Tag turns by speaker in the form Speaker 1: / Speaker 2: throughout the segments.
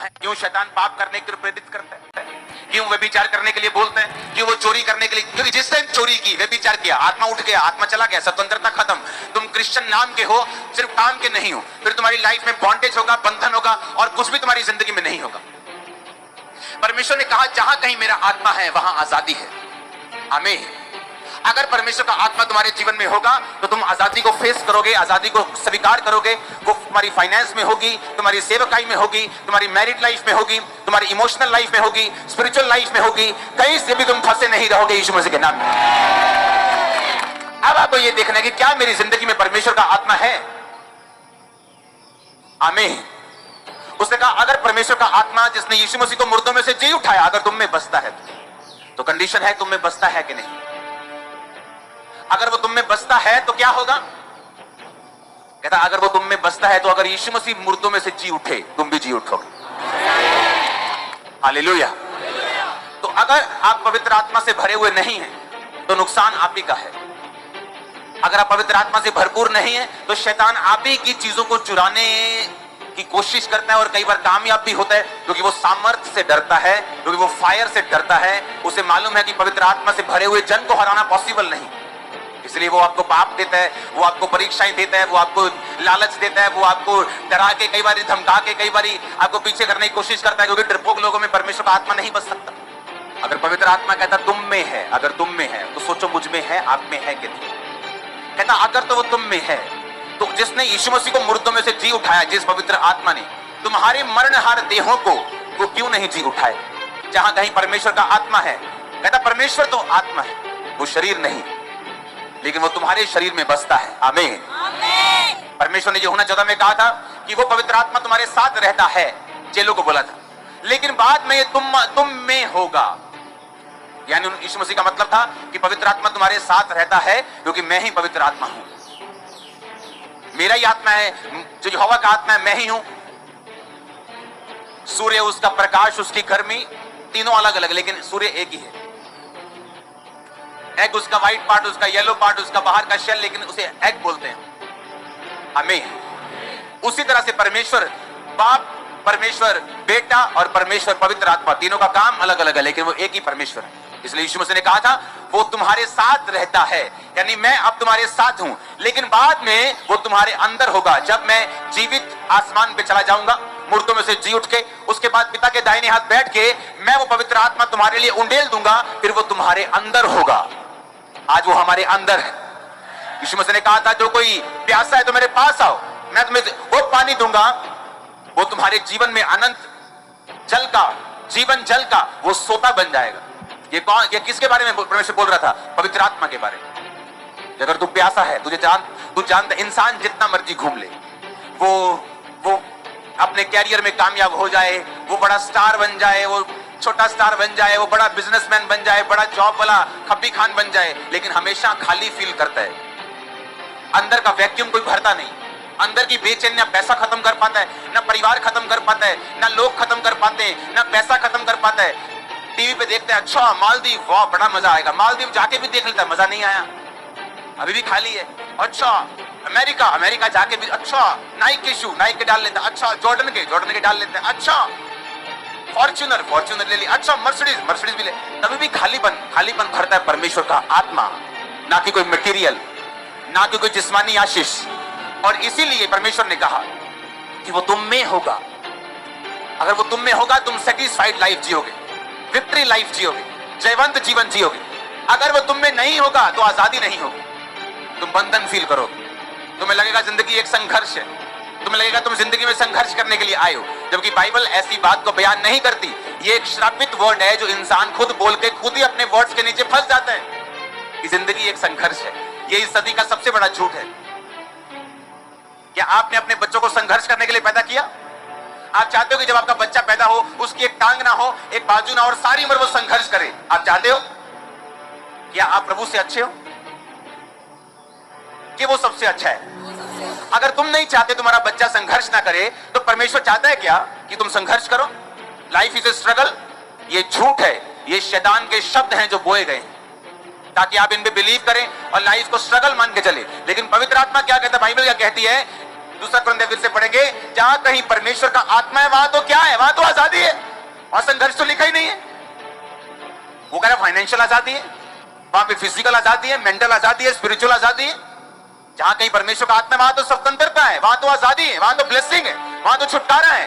Speaker 1: क्यों शैतान पाप करने के लिए प्रेरित करता है? क्यों व्यभिचार करने के लिए बोलते हैं? क्यों वो चोरी करने के लिए? क्योंकि जिस टाइम चोरी की, व्यभिचार किया, आत्मा उठ गया, आत्मा चला गया, स्वतंत्रता खत्म। तुम क्रिश्चियन नाम के हो, सिर्फ काम के नहीं हो, फिर तुम्हारी लाइफ में बॉन्डेज होगा, बंधन होगा और कुछ भी तुम्हारी जिंदगी में नहीं होगा। परमेश्वर ने कहा जहां कहीं मेरा आत्मा है वहां आजादी है। आमीन। अगर परमेश्वर का आत्मा तुम्हारे जीवन में होगा तो तुम आजादी को फेस करोगे, आजादी को स्वीकार करोगे। वो तुम्हारी फाइनेंस में होगी, तुम्हारी सेवकाई में होगी, तुम्हारी मैरिड लाइफ में होगी, तुम्हारी इमोशनल लाइफ में होगी, स्पिरिचुअल लाइफ में होगी। कहीं से भी तुम फंसे नहीं रहोगे यीशु मसीह के नाम में। अब आपको ये देखना है कि क्या मेरी जिंदगी में परमेश्वर का आत्मा है। आमीन। उसने कहा अगर परमेश्वर का आत्मा जिसने यीशु मसीह को मुर्दों में से जी उठाया अगर तुम में बसता है तो कंडीशन है तुम में बसता है कि नहीं। अगर वो तुम में बसता है तो क्या होगा? कहता अगर वो तुम में बसता है तो अगर यीशु मसीह मुर्दों में से जी उठे तुम भी जी उठोगे। हालेलुया। तो अगर आप पवित्र आत्मा से भरे हुए नहीं हैं तो नुकसान आप ही का है। अगर आप पवित्र आत्मा से भरपूर नहीं है तो शैतान आप ही की चीजों को चुराने की कोशिश करता है और कई बार कामयाब भी होता है, क्योंकि वो सामर्थ्य से डरता है, क्योंकि वो फायर से डरता है। उसे मालूम है कि पवित्र आत्मा से भरे हुए जन को हराना पॉसिबल नहीं, इसलिए वो आपको पाप देता है, वो आपको परीक्षाएं देता है, वो आपको लालच देता है, वो आपको डरा के, कई बार धमका के, कई बार आपको पीछे करने की कोशिश करता है, क्योंकि डरपोक लोगों में परमेश्वर का आत्मा नहीं बस सकता। अगर पवित्र आत्मा कहता तुम में है, अगर तुम में है तो सोचो मुझ में है, आप में है कि नहीं। कहता अगर तो वो तुम में है तो जिसने यीशु मसीह को मुर्दों में से जी उठाया, जिस पवित्र आत्मा ने तुम्हारे मरणहार देहों को वो क्यों नहीं जी उठाए। जहां कहीं परमेश्वर का आत्मा है, कहता परमेश्वर तो आत्मा है, वो शरीर नहीं, लेकिन वो तुम्हारे शरीर में बसता है। आमीन। परमेश्वर ने यूहन्ना 14 में कहा था कि वो पवित्र आत्मा तुम्हारे साथ रहता है, चेलों को बोला था, लेकिन बाद में ये तुम में होगा। यानी यीशु मसीह का मतलब था कि पवित्र आत्मा तुम्हारे साथ रहता है क्योंकि मैं ही पवित्र आत्मा हूं, मेरा ही आत्मा है, जो यहोवा का आत्मा है मैं ही हूं। सूर्य, उसका प्रकाश, उसकी गर्मी, तीनों अलग अलग, लेकिन सूर्य एक ही है। एग उसका व्हाइट पार्ट, उसका येलो पार्ट, उसका बाहर का शेल, लेकिन उसे एग बोलते हैं। आमीन। उसी तरह से परमेश्वर बाप, परमेश्वर बेटा और परमेश्वर पवित्र आत्मा, तीनों का काम अलग अलग है, लेकिन वो एक ही परमेश्वर है। इसलिए यीशु मसीह ने कहा था वो तुम्हारे साथ रहता है, यानी मैं अब तुम्हारे साथ हूं, लेकिन बाद में वो तुम्हारे अंदर होगा। जब मैं जीवित आसमान पे चला जाऊंगा मुर्दों में से जी उठ के, उसके बाद पिता के दाहिने हाथ बैठ के मैं वो पवित्र आत्मा तुम्हारे लिए उंडेल दूंगा, फिर वो तुम्हारे अंदर होगा। आज वो हमारे अंदर है। यीशु मसीह ने कहा था जो कोई प्यासा है तो मेरे पास आओ, मैं तुम्हें वो पानी दूंगा, वो तुम्हारे जीवन में अनंत जल का, जीवन जल का वो सोता बन जाएगा। ये किसके बारे में परमेश्वर बोल रहा था? पवित्र आत्मा के बारे में। अगर तू प्यासा है, तू जानता, इंसान जितना मर्जी घूम ले, वो अपने कैरियर में कामयाब हो जाए, वो बड़ा स्टार बन जाए, वो छोटा स्टार बन जाए, वो बड़ा बिजनेसमैन बन जाए, बड़ा जॉब वाला खब्बी खान बन जाए, लेकिन हमेशा खाली फील करता है। अंदर का वैक्यूम कोई भरता नहीं। अंदर की बेचैनी ना पैसा खत्म कर पाता है, ना परिवार खत्म कर पाता है, ना लोग खत्म कर पाते हैं, ना पैसा खत्म कर पाता है। टीवी पे देखते हैं, अच्छा मालदीव, वाह बड़ा मजा आएगा, मालदीव जाके भी देख लेता है, मजा नहीं आया, अभी भी खाली है। अच्छा अमेरिका जाके भी, अच्छा नाइक के शू, नाइक के डाल लेते हैं, अच्छा जॉर्डन के डाल लेते हैं, अच्छा फॉर्च्यूनर ले लिया, अच्छा मर्सिडीज भी ले, तभी भी खालीपन भरता है परमेश्वर का आत्मा, ना कि कोई मटेरियल, ना कि कोई जिस्मानी आशीष। और इसीलिए परमेश्वर ने कहा कि वो तुम में होगा। अगर वो तुम में होगा तुम सेटिस्फाइड लाइफ जियोगे, विक्ट्री लाइफ जियोगे, जयवंत जीवन जियोगे। अगर वो तुम में नहीं होगा तो आजादी नहीं होगी, तुम बंधन फील करोगे, तुम्हें लगेगा जिंदगी एक संघर्ष है, तुम्हें लगेगा तुम जिंदगी में संघर्ष करने के लिए आए हो, जबकि बाइबल ऐसी बात को बयान नहीं करती। ये एक श्रापित वर्ड है जो इंसान खुद बोल के खुद ही अपने वर्ड्स के नीचे फंस जाता है कि जिंदगी एक संघर्ष है। ये इस सदी का सबसे बड़ा झूठ है। क्या आपने अपने बच्चों को संघर्ष करने के लिए पैदा किया? आप चाहते हो कि जब आपका बच्चा पैदा हो उसकी एक टांग ना हो, एक बाजू ना हो और सारी उम्र वो संघर्ष करे? आप चाहते हो? क्या आप प्रभु से अच्छे हो कि वो सबसे अच्छा है? अगर तुम नहीं चाहते तुम्हारा बच्चा संघर्ष ना करे तो परमेश्वर चाहता है क्या कि तुम संघर्ष करो? लाइफ इज ए स्ट्रगल, ये झूठ है, ये शैतान के शब्द हैं जो बोए गए हैं ताकि आप इन पे बिलीव करें और लाइफ को स्ट्रगल मान के चले। लेकिन पवित्र आत्मा क्या कहता है, बाइबल क्या कहती है दूसरा कुरिन्थियों फिर से पढ़ेंगे, जहां कहीं परमेश्वर का आत्मा है वहां तो क्या है? वहां तो आजादी है। वहां संघर्ष तो लिखा ही नहीं है। वो कह रहा है फाइनेंशियल आजादी है, वहां पे फिजिकल आजादी है, मेंटल आजादी है, स्पिरिचुअल आजादी है। जहां कहीं परमेश्वर का आत्मा है वहां तो स्वतंत्रता है, वहां तो आजादी है, वहां तो ब्लेसिंग है, वहां तो छुटकारा है।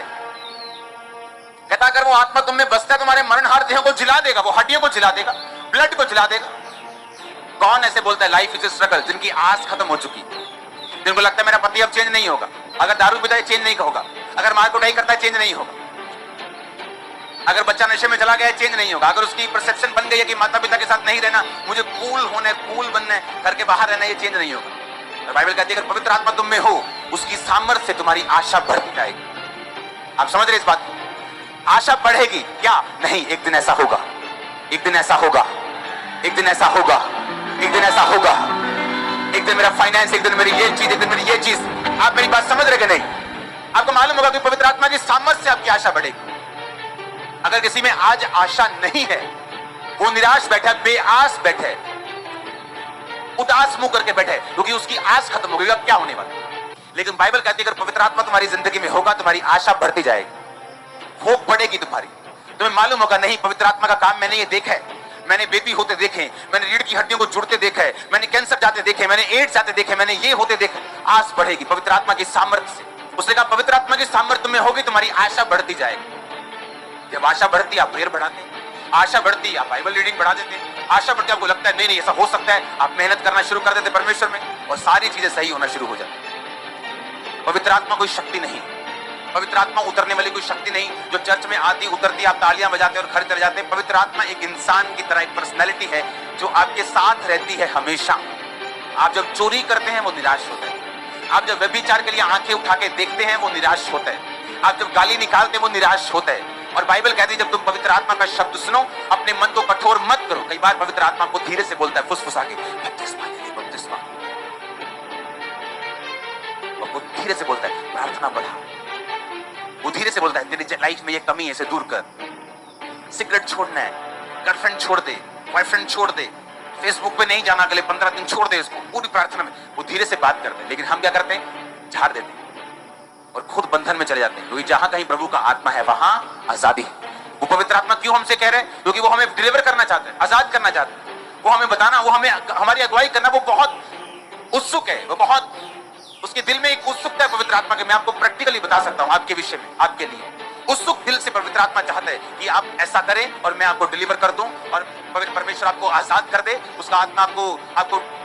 Speaker 1: कहता अगर वो आत्मा तुम में बसता है तुम्हारे मरणहार देहों को जिला देगा, वो हड्डियों को जिला देगा, ब्लड को जिला देगा। कौन ऐसे बोलता है लाइफ इज ए स्ट्रगल? जिनकी आस खत्म हो चुकी, जिनको लगता है मेरा पति अब चेंज नहीं होगा, अगर दारू पीता है चेंज नहीं होगा, अगर मार कुटाई करता है चेंज नहीं होगा, अगर बच्चा नशे में चला गया है चेंज नहीं होगा, अगर उसकी परसेप्शन बन गई है कि माता पिता के साथ नहीं रहना, मुझे कूल होना है, कूल बनना है, घर के बाहर रहना, ये चेंज नहीं होगा। बाइबल कहती है अगर पवित्र आत्मा तुम में हो, उसकी सामर्थ्य से तुम्हारी आशा बढ़ती जाएगी। आप समझ रहे इस बात को? आशा बढ़ेगी क्या? नहीं, एक दिन ऐसा होगा, एक दिन ऐसा होगा, एक दिन ऐसा होगा, एक दिन ऐसा होगा, एक दिन मेरा फाइनेंस, एक दिन मेरी ये चीज, एक दिन मेरी ये चीज। आप मेरी बात समझ रहे कि नहीं? आपको मालूम होगा कि पवित्र आत्मा की सामर्थ्य से आपकी आशा बढ़ेगी। अगर किसी में आज आशा नहीं है, वो निराश बैठा है, बेआस बैठे, उदास मुंह करके बैठे, क्योंकि उसकी आस खत्म हो गई, अब क्या होने वाला। लेकिन बाइबल कहती है अगर पवित्र आत्मा तुम्हारी जिंदगी में होगा, तुम्हारी आशा बढ़ती जाएगी, होप बढ़ेगी तुम्हारी। तुम्हें मालूम होगा नहीं, पवित्र आत्मा का काम मैंने ये देखा है, मैंने बेबी होते देखे, मैंने रीढ़ की हड्डियों को जुड़ते देखा है, मैंने कैंसर जाते देखे, मैंने एड्स जाते देखे, मैंने ये होते देखे। आस बढ़ेगी पवित्र आत्मा की सामर्थ्य से। उसने कहा पवित्र आत्मा की सामर्थ्य तुम्हें होगी, तुम्हारी आशा बढ़ती जाएगी। जब आशा बढ़ती आप प्रेयर बढ़ाते हैं, आशा बढ़ती आप बाइबल रीडिंग बढ़ा देते हैं, आशा बढ़ती आपको लगता है नहीं नहीं ऐसा हो सकता है, आप मेहनत करना शुरू कर देते परमेश्वर में, और सारी चीजें सही होना शुरू हो जाती। पवित्र आत्मा कोई शक्ति नहीं, पवित्र आत्मा उतरने वाली कोई शक्ति नहीं जो चर्च में आती उतरती आप तालियां बजाते और घर चले जाते हैं। पवित्र आत्मा एक इंसान की तरह एक पर्सनैलिटी है जो आपके साथ रहती है हमेशा। आप जब चोरी करते हैं वो निराश होता है, आप जब व्यभिचार के लिए आंखें उठा के देखते हैं वो निराश होता है, आप जब गाली निकालते हैं वो निराश होता है। और बाइबल कहती है जब तुम पवित्र आत्मा का शब्द सुनो, अपने मन को कठोर मत करो। कई बार पवित्र आत्मा को धीरे से बोलता है, फुसफुसा के बपतिस्मा ले ले, बपतिस्मा। और वो धीरे से बोलता है प्रार्थना बढ़ा, वो धीरे से बोलता है तेरी लाइफ में ये कमी है, इसे दूर कर, सिगरेट छोड़ना है, गर्लफ्रेंड छोड़ दे, बॉयफ्रेंड छोड़ दे, फेसबुक पे नहीं जाना, अगले 15 दिन छोड़ दे इसको, पूरी प्रार्थना में वो धीरे से बात करते हैं। लेकिन हम क्या करते हैं? झाड़ देते हैं और खुद बंधन में चले जाते हैं, क्योंकि जहां कहीं प्रभु का आत्मा है वहां आजादी है। वो पवित्र आत्मा क्यों हमसे कह रहे हैं? क्योंकि वो हमें डिलीवर करना चाहते हैं, आजाद करना चाहते हैं, वो हमें बताना, वो हमें हमारी अगुवाई करना, वो बहुत उत्सुक है, वो बहुत उसके दिल में एक उत्सुकता है पवित्र आत्मा के। मैं आपको प्रैक्टिकली बता सकता हूं आपके विषय में, आपके लिए उत्सुक दिल से पवित्र आत्मा चाहता है कि आप ऐसा करें और मैं आपको डिलीवर कर दूं, और पवित्र परमेश्वर आपको आजाद कर दे, उसका आत्मा आपको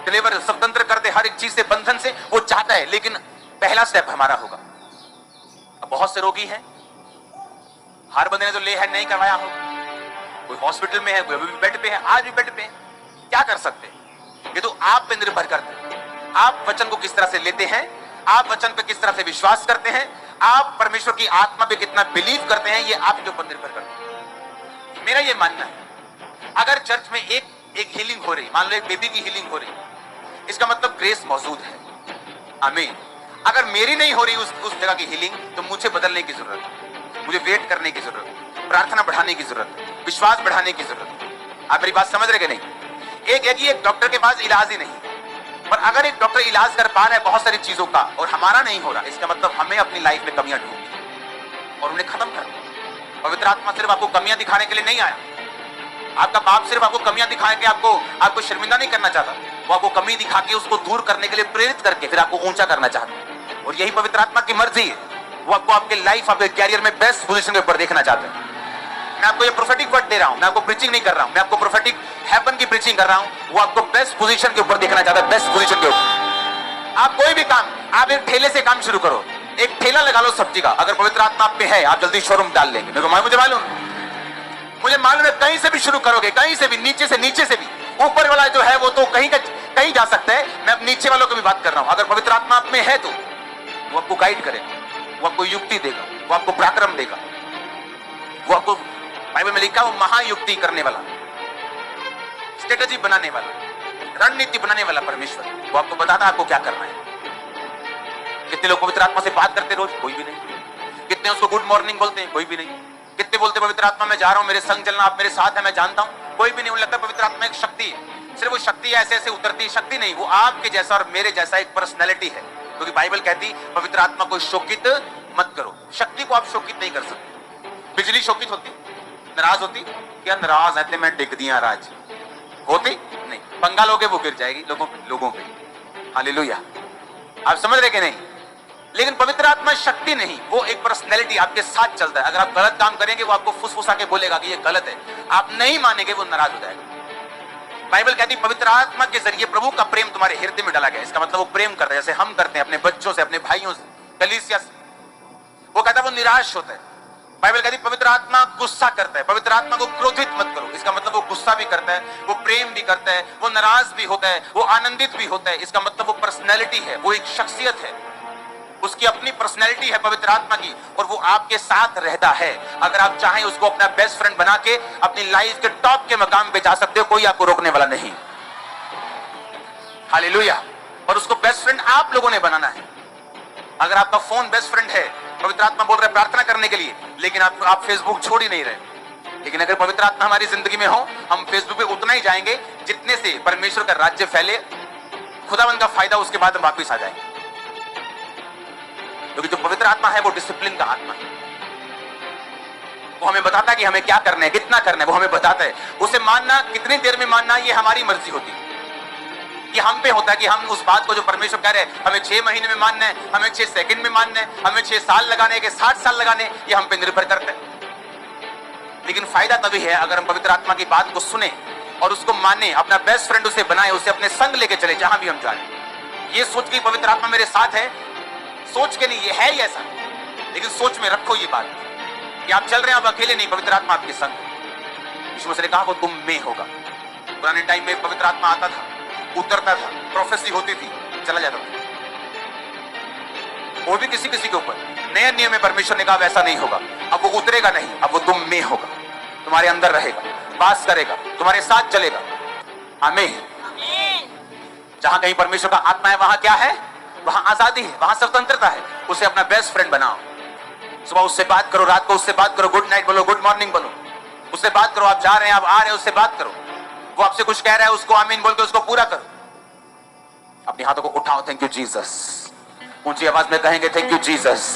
Speaker 1: डिलीवर, स्वतंत्र कर दे हर एक चीज से, बंधन से। वो चाहता है, लेकिन पहला स्टेप हमारा होगा। अब बहुत से रोगी हैं, हर बंदे ने तो ले हैंड नहीं करवाया हो, कोई हॉस्पिटल में है, कोई अभी बेड पे है, आज भी बेड पे है, क्या कर सकते हैं? ये तो आप पे निर्भर करते हैं, आप वचन को किस तरह से लेते हैं, आप वचन पे किस तरह से विश्वास करते हैं, आप परमेश्वर की आत्मा पे कितना बिलीव करते हैं, ये आपके ऊपर निर्भर करता है। मेरा ये मानना है अगर चर्च में एक हीलिंग हो रही, मान लो एक बेबी की हीलिंग हो रही, इसका मतलब ग्रेस मौजूद है। आमीन। अगर मेरी नहीं हो रही उस जगह की हीलिंग, तो मुझे बदलने की जरूरत है, मुझे वेट करने की जरूरत है, प्रार्थना बढ़ाने की जरूरत है, विश्वास बढ़ाने की जरूरत है। आप मेरी बात समझ रहे कि नहीं? एक डॉक्टर के पास इलाज ही नहीं, पर अगर एक डॉक्टर इलाज कर पा रहा है बहुत सारी चीजों का और हमारा नहीं हो रहा, इसका मतलब हमें अपनी लाइफ में कमियां ढूंढनी और उन्हें खत्म करना। पवित्र आत्मा सिर्फ आपको कमियां दिखाने के लिए नहीं आया, आपका बाप सिर्फ आपको कमियां दिखाने के आपको शर्मिंदा नहीं करना चाहता, वो आपको कमी दिखा के उसको दूर करने के लिए प्रेरित करके फिर आपको ऊंचा करना चाहता है। और यही पवित्र आत्मा की मर्जी है, वो आपको आपके लाइफ, आपके कैरियर में बेस्ट पोजीशन के ऊपर देखना चाहता है। मैं आपको ये प्रोफेटिक वर्ड दे रहा हूं, मैं आपको प्रीचिंग नहीं कर रहा हूं, मैं आपको प्रोफेटिक हेवन की प्रीचिंग कर रहा हूं। वो आपको बेस्ट पोजीशन के ऊपर देखना चाहता है, बेस्ट पोजीशन के ऊपर। आप कोई भी काम, आप एक ठेले से काम शुरू करो, एक ठेला लगा लो सब्जी का, अगर पवित्र आत्मा आप पे है आप जल्दी शोरूम डाल लेंगे। मुझे मालूम है, कहीं से भी शुरू करोगे, कहीं से भी, नीचे से भी, ऊपर वाला जो है वो तो कहीं जा सकता है, मैं अब नीचे वालों की भी बात कर रहा हूं। अगर पवित्र आत्मा आप में है तो वो आपको गाइड करेगा, वो आपको युक्ति देगा, वो आपको पराक्रम देगा, वो आपको, बाइबल में लिखा, वो महायुक्ति करने वाला, स्ट्रेटेजी बनाने वाला, रणनीति बनाने वाला परमेश्वर, वो आपको बताता आपको क्या करना है। कितने लोग पवित्र आत्मा से बात करते रोज? कोई भी नहीं। कितने उसको गुड मॉर्निंग बोलते हैं? कोई भी नहीं। कितने बोलते पवित्र आत्मा मैं जा रहा हूं, मेरे संग चलना, आप मेरे साथ है, मैं जानता हूं? कोई भी नहीं। उन्हें लगता है पवित्र आत्मा एक शक्ति है, सिर्फ वो शक्ति ऐसे ऐसे उतरती शक्ति नहीं, वो आपके जैसा और मेरे जैसा एक पर्सनैलिटी है, क्योंकि बाइबल कहती पवित्र आत्मा को शोकित मत करो। शक्ति को आप शोकित नहीं कर सकते। बिजली शोकित होती, नाराज होती, क्या नाराज है मैं टिक दिया राज होती नहीं, पंगा लोगे वो गिर जाएगी लोगों पे। हालेलुया, आप समझ रहे कि नहीं? लेकिन पवित्र आत्मा शक्ति नहीं, वो एक पर्सनैलिटी आपके साथ चलता है। अगर आप गलत काम करेंगे वो आपको फुसफुसा के बोलेगा कि ये गलत है, आप नहीं मानेंगे वो नाराज हो जाएगा। बाइबल कहती पवित्र आत्मा के जरिए प्रभु का प्रेम तुम्हारे हृदय में डाला गया। इसका मतलब वो प्रेम करता है जैसे हम करते हैं अपने बच्चों से, अपने भाइयों से, कलीसिया से। वो कहता है वो निराश होता है। बाइबल कहती पवित्र आत्मा गुस्सा करता है। पवित्र आत्मा को क्रोधित मत करो। इसका मतलब वो गुस्सा भी करता है, वो प्रेम भी करता है, वो नाराज भी होता है, वो आनंदित भी होता है। इसका मतलब वो पर्सनैलिटी है, वो एक शख्सियत है, उसकी अपनी पर्सनैलिटी है पवित्र आत्मा की, और वो आपके साथ रहता है। अगर आप चाहें उसको अपना बेस्ट फ्रेंड बना के अपनी लाइफ के टॉप के मकाम पे जा सकते हो, कोई आपको रोकने वाला नहीं। हालेलुया। और उसको बेस्ट फ्रेंड आप लोगों ने बनाना है। अगर आपका फोन बेस्ट फ्रेंड है, पवित्र आत्मा बोल रहे हैं प्रार्थना करने के लिए, लेकिन आप फेसबुक छोड़ ही नहीं रहे। लेकिन अगर पवित्र आत्मा हमारी जिंदगी में हो, हम फेसबुक पे उतना ही जाएंगे जितने से परमेश्वर का राज्य फैले, खुदावंद का फायदा उसके बाद हम वापिस आ जाएंगे। क्योंकि जो पवित्र आत्मा है वो डिसिप्लिन का आत्मा है। वो हमें बताता है कि हमें क्या करना है, कितना करना है, वो हमें बताता है। उसे मानना, कितनी देर में मानना, ये हमारी मर्जी होती है। ये हम पे होता है कि हम उस बात को जो परमेश्वर कह रहे हैं हमें 6 महीने में मानना है, हमें 6 सेकंड में मानना है, हमें 6 साल लगाने के 60 साल लगाने, ये हम पे निर्भर करता है। लेकिन फायदा तभी है अगर हम पवित्र आत्मा की बात को सुने और उसको माने, अपना बेस्ट फ्रेंड उसे बनाए, उसे अपने संग लेके चले जहां भी हम जाए। ये सोच के पवित्र आत्मा मेरे साथ है, सोच के नहीं, ये है ही ऐसा। लेकिन सोच में रखो ये बात कि आप चल रहे हैं, आप अकेले नहीं, पवित्र आत्मा आपके संग। यीशु मसीह ने कहा वो तुम में होगा। पुराने टाइम में पवित्र आत्मा आता था, उतरता था, प्रोफेसी होती थी, चला जाता था, वो भी किसी किसी के ऊपर। नए नियम में परमेश्वर ने कहा वैसा नहीं होगा, अब वो उतरेगा नहीं, अब वो तुम में होगा, तुम्हारे अंदर रहेगा, वास करेगा, तुम्हारे साथ चलेगा। आमीन। जहां कहीं परमेश्वर का आत्मा है वहां क्या है? वहां आजादी है, वहां स्वतंत्रता है। उसे अपना बेस्ट फ्रेंड बनाओ। सुबह उससे बात करो, रात को उससे बात करो, गुड नाइट बोलो, गुड मॉर्निंग बोलो, उससे बात करो। आप जा रहे हैं, आप आ रहे हैं, उससे बात करो। वो आपसे कुछ कह रहा है, उसको आमीन बोल के उसको पूरा करो। अपने हाथों को उठाओ, थैंक यू जीसस। ऊंची आवाज में कहेंगे थैंक यू जीसस।